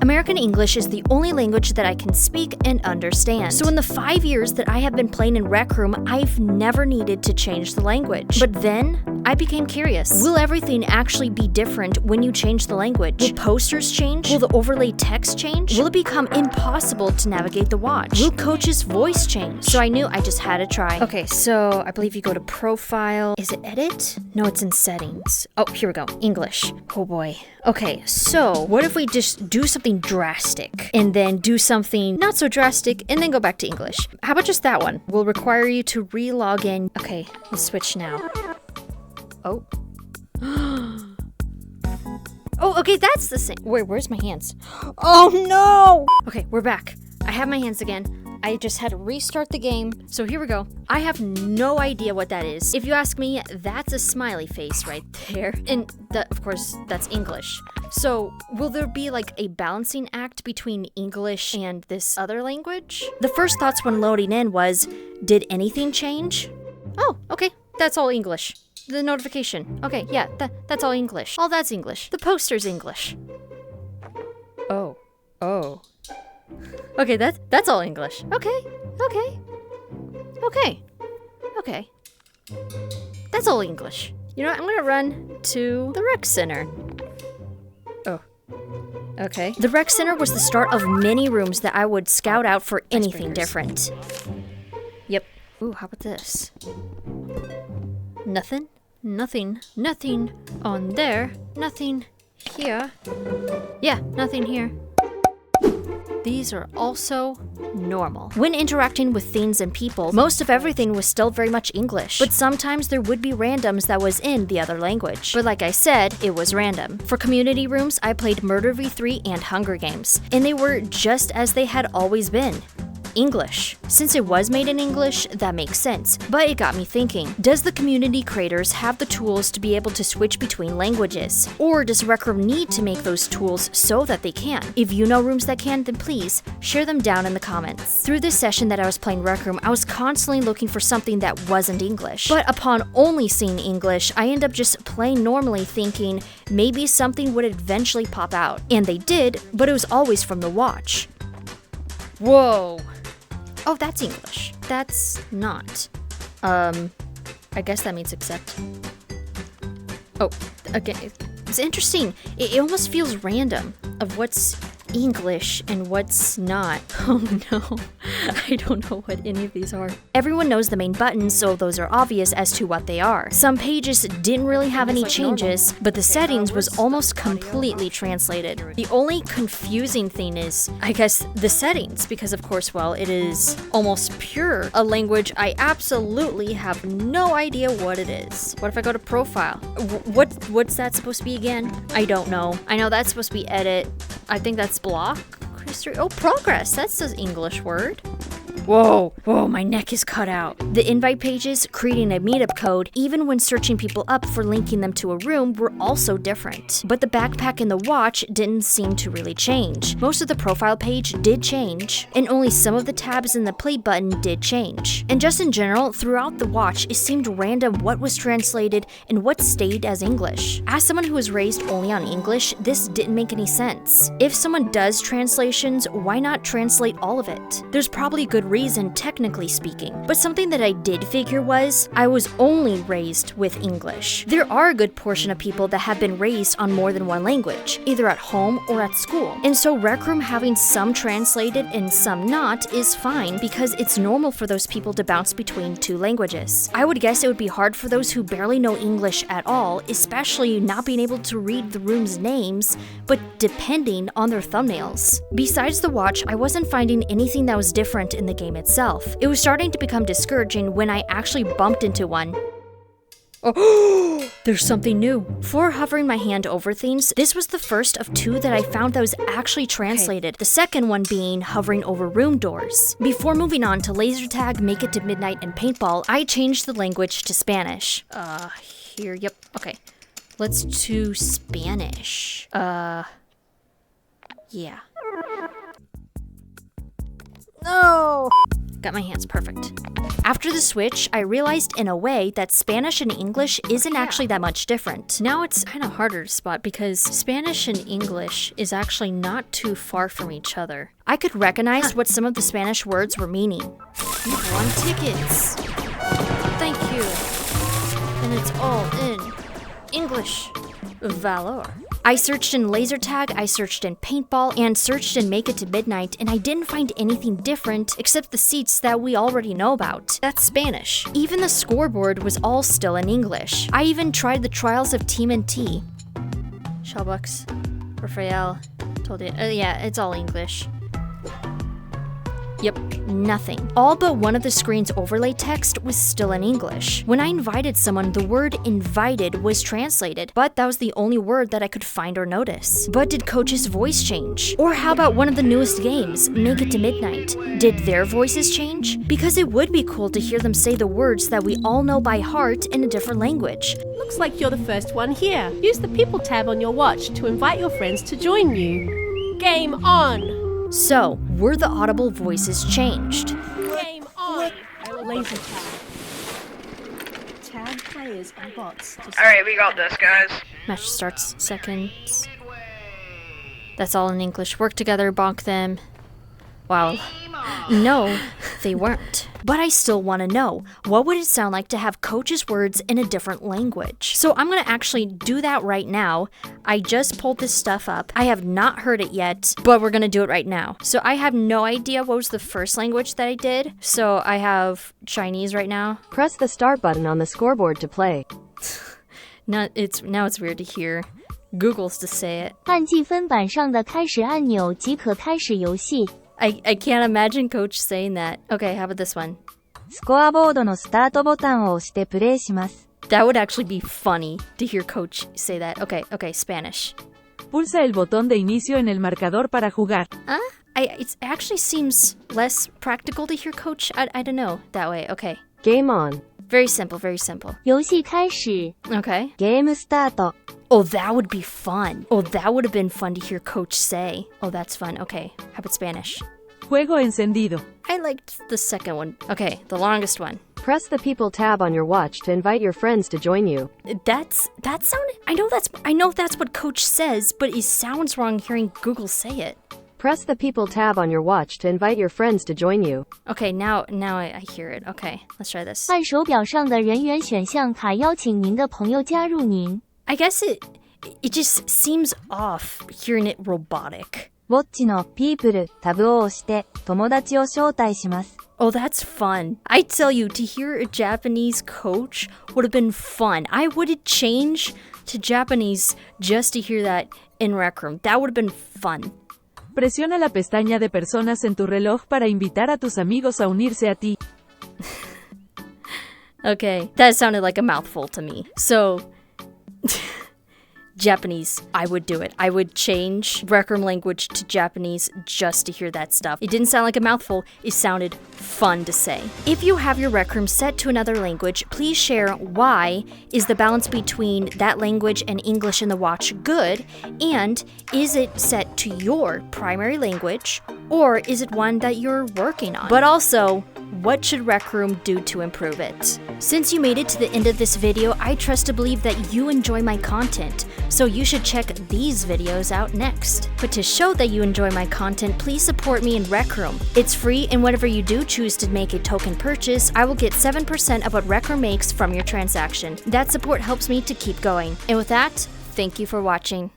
American English is the only language that I can speak and understand. So in the 5 years that I have been playing in Rec Room, I've never needed to change the language. But then, I became curious. Will everything actually be different when you change the language? Will posters change? Will the overlay text change? Will it become impossible to navigate the watch? Will Coach's voice change? So I knew I just had to try. Okay, so I believe you go to Profile. Is it Edit? No, it's in Settings. Oh, here we go. English. Oh boy. Okay, so what if we just do something drastic and then do something not so drastic and then go back to English? How about just that one? Will require you to re-log in. Okay, let's switch now. Oh. Oh, okay, that's the same. Wait, where's my hands? Oh no! Okay, we're back. I have my hands again. I just had to restart the game. So here we go. I have no idea what that is. If you ask me, that's a smiley face right there. And of course, that's English. So will there be like a balancing act between English and this other language? The first thoughts when loading in was, did anything change? Oh, okay, that's all English. The notification. Okay, yeah, that's all English. All that's English. The poster's English. Oh. Okay, that's all English. Okay. That's all English. You know what? I'm gonna run to the rec center. Oh. Okay. The rec center was the start of many rooms that I would scout out for anything different. Yep. Ooh, how about this? Nothing on there, nothing here. Yeah, nothing here. These are also normal. When interacting with things and people, most of everything was still very much English, but sometimes there would be randoms that was in the other language. But like I said, it was random. For community rooms, I played Murder v3 and Hunger Games, and they were just as they had always been. English. Since it was made in English, that makes sense, but it got me thinking, does the community creators have the tools to be able to switch between languages? Or does Rec Room need to make those tools so that they can? If you know rooms that can, then please share them down in the comments. Through this session that I was playing Rec Room, I was constantly looking for something that wasn't English. But upon only seeing English, I ended up just playing normally thinking maybe something would eventually pop out. And they did, but it was always from the watch. Whoa. Oh, that's English. That's not. I guess that means accept. Oh, again, it's interesting. It almost feels random of what's English and what's not. Oh no, I don't know what any of these are. Everyone knows the main buttons, so those are obvious as to what they are. Some pages didn't really have any changes, but the settings was almost completely translated. The only confusing thing is, I guess, the settings, because of course, well, it is almost pure a language I absolutely have no idea what it is. What if I go to profile? What's that supposed to be again? I don't know. I know that's supposed to be edit. I think that's block history. Oh, progress. That's an English word. Whoa, my neck is cut out. The invite pages, creating a meetup code, even when searching people up for linking them to a room were also different. But the backpack and the watch didn't seem to really change. Most of the profile page did change, and only some of the tabs in the play button did change. And just in general, throughout the watch, it seemed random what was translated and what stayed as English. As someone who was raised only on English, this didn't make any sense. If someone does translations, why not translate all of it? There's probably good reason, technically speaking, but something that I did figure was I was only raised with English. There are a good portion of people that have been raised on more than one language, either at home or at school, and so Rec Room having some translated and some not is fine because it's normal for those people to bounce between two languages. I would guess it would be hard for those who barely know English at all, especially not being able to read the room's names, but depending on their thumbnails. Besides the watch, I wasn't finding anything that was different in the game itself. It was starting to become discouraging when I actually bumped into one. Oh, there's something new. For hovering my hand over things, this was the first of two that I found that was actually translated. The second one being hovering over room doors. Before moving on to laser tag, make it to midnight, and paintball, I changed the language to Spanish. Yep, okay. Let's do Spanish. Yeah. No! got my hands perfect. After the switch, I realized in a way that Spanish and English isn't actually that much different. Now it's kind of harder to spot because Spanish and English is actually not too far from each other. I could recognize what some of the Spanish words were meaning. You've won tickets. Thank you. And it's all in English. Valor. I searched in laser tag, I searched in paintball, and searched in Make It to Midnight, and I didn't find anything different except the seats that we already know about. That's Spanish. Even the scoreboard was all still in English. I even tried the trials of TMNT. Shellbucks, Raphael, told you. Yeah, it's all English. Yep, nothing. All but one of the screen's overlay text was still in English. When I invited someone, the word invited was translated, but that was the only word that I could find or notice. But did Coach's voice change? Or how about one of the newest games, Make It to Midnight? Did their voices change? Because it would be cool to hear them say the words that we all know by heart in a different language. Looks like you're the first one here. Use the People tab on your watch to invite your friends to join you. Game on! So, were the audible voices changed? Game on! Laser tag. Tag players and bots. Alright, we got this, guys. Match starts seconds. That's all in English. Work together, bonk them. Wow. No, they weren't. But I still want to know, what would it sound like to have Coach's words in a different language? So I'm going to actually do that right now. I just pulled this stuff up. I have not heard it yet, but we're going to do it right now. So I have no idea what was the first language that I did. So I have Chinese right now. Press the start button on the scoreboard to play. Now it's weird to hear Google's to say it. 按计分板上的开始按钮即可开始游戏。 I can't imagine Coach saying that. Okay, how about this one? スコアボードのスタートボタンを押してプレイします。 That would actually be funny to hear Coach say that. Okay, Spanish. Pulsa el botón de inicio en el marcador para jugar. It actually seems less practical to hear Coach. I don't know that way. Okay. Game on. Very simple, very simple. 遊戏开始。 Okay. ゲームスタート。 Oh, that would be fun. Oh, that would have been fun to hear Coach say. Oh, that's fun. Okay. How about Spanish? Juego encendido. I liked the second one. Okay, the longest one. Press the People tab on your watch to invite your friends to join you. That sounded. I know that's what Coach says, but it sounds wrong hearing Google say it. Press the People tab on your watch to invite your friends to join you. Okay, now I hear it. Okay, let's try this. 按手表上的人员选项卡邀请您的朋友加入您。 I guess it just seems off hearing it robotic. ウォッチの People タブを押して友達を招待します。 Oh, that's fun. I tell you, to hear a Japanese Coach would have been fun. I would change to Japanese just to hear that in Rec Room. That would have been fun. Presiona la pestaña de personas en tu reloj para invitar a tus amigos a unirse a ti. Okay, that sounded like a mouthful to me. So, Japanese, I would do it. I would change Rec Room language to Japanese just to hear that stuff. It didn't sound like a mouthful, it sounded fun to say. If you have your Rec Room set to another language, please share why. Is the balance between that language and English in the watch good? And is it set to your primary language? Or is it one that you're working on? But also, what should Rec Room do to improve it? Since you made it to the end of this video, I trust to believe that you enjoy my content, so you should check these videos out next. But to show that you enjoy my content, please support me in Rec Room. It's free, and whenever you do choose to make a token purchase, I will get 7% of what Rec Room makes from your transaction. That support helps me to keep going. And with that, thank you for watching.